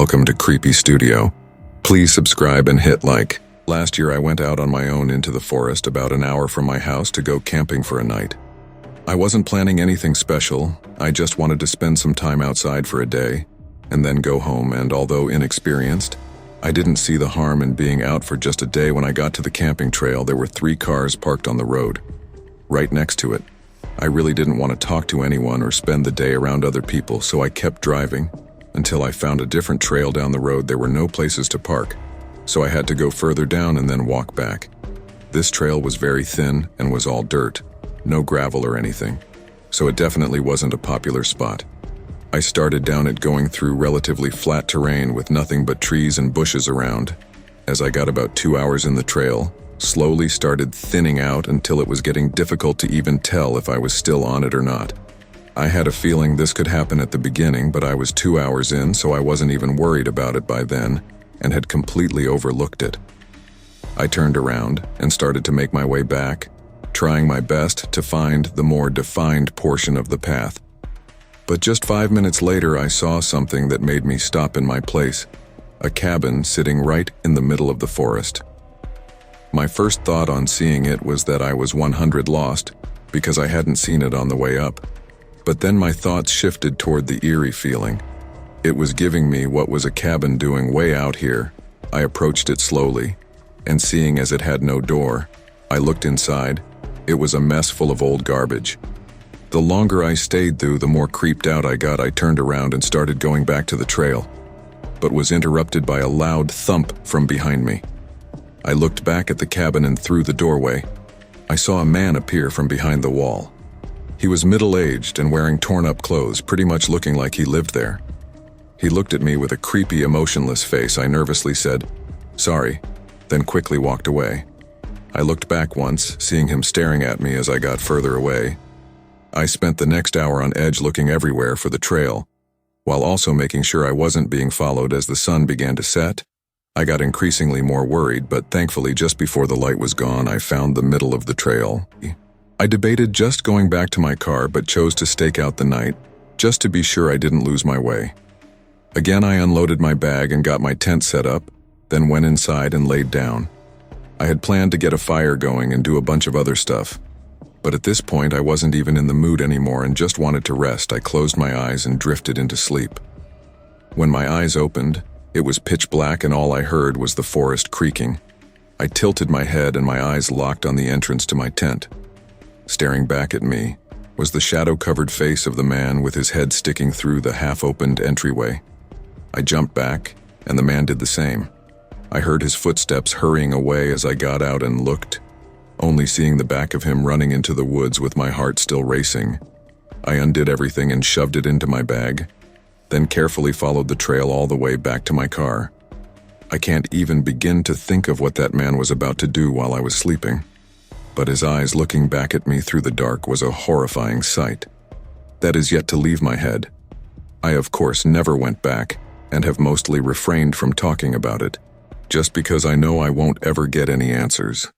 welcome to Creepy Studio. Please subscribe and hit like. Last year I went out on my own into the forest about an hour from my house to go camping for a night. I wasn't planning anything special, I just wanted to spend some time outside for a day, and then go home, and although inexperienced, I didn't see the harm in being out for just a day. When I got to the camping trail, there were 3 cars parked on the road, right next to it. I really didn't want to talk to anyone or spend the day around other people, so I kept driving until I found a different trail down the road. There were no places to park, so I had to go further down and then walk back. This trail was very thin and was all dirt, no gravel or anything, so it definitely wasn't a popular spot. I started down it, going through relatively flat terrain with nothing but trees and bushes around. As I got about 2 hours in the trail, slowly started thinning out until it was getting difficult to even tell if I was still on it or not. I had a feeling this could happen at the beginning, but I was 2 hours in, so I wasn't even worried about it by then, and had completely overlooked it. I turned around and started to make my way back, trying my best to find the more defined portion of the path. But just 5 minutes later, I saw something that made me stop in my place, a cabin sitting right in the middle of the forest. My first thought on seeing it was that I was 100 lost, because I hadn't seen it on the way up. But then my thoughts shifted toward the eerie feeling. It was giving me what was a cabin doing way out here. I approached it slowly, and seeing as it had no door, I looked inside. It was a mess full of old garbage. The longer I stayed through, the more creeped out I got. I turned around and started going back to the trail, but was interrupted by a loud thump from behind me. I looked back at the cabin, and through the doorway, I saw a man appear from behind the wall. He was middle-aged and wearing torn-up clothes, pretty much looking like he lived there. He looked at me with a creepy, emotionless face. I nervously said, "Sorry," then quickly walked away. I looked back once, seeing him staring at me as I got further away. I spent the next hour on edge, looking everywhere for the trail, while also making sure I wasn't being followed. As the sun began to set, I got increasingly more worried, but thankfully just before the light was gone, I found the middle of the trail. I debated just going back to my car, but chose to stake out the night, just to be sure I didn't lose my way. Again, I unloaded my bag and got my tent set up, then went inside and laid down. I had planned to get a fire going and do a bunch of other stuff, but at this point I wasn't even in the mood anymore and just wanted to rest. I closed my eyes and drifted into sleep. When my eyes opened, it was pitch black and all I heard was the forest creaking. I tilted my head and my eyes locked on the entrance to my tent. Staring back at me was the shadow-covered face of the man with his head sticking through the half-opened entryway. I jumped back, and the man did the same. I heard his footsteps hurrying away as I got out and looked, only seeing the back of him running into the woods with my heart still racing. I undid everything and shoved it into my bag, then carefully followed the trail all the way back to my car. I can't even begin to think of what that man was about to do while I was sleeping, but his eyes looking back at me through the dark was a horrifying sight that is yet to leave my head. I, of course, never went back and have mostly refrained from talking about it, just because I know I won't ever get any answers.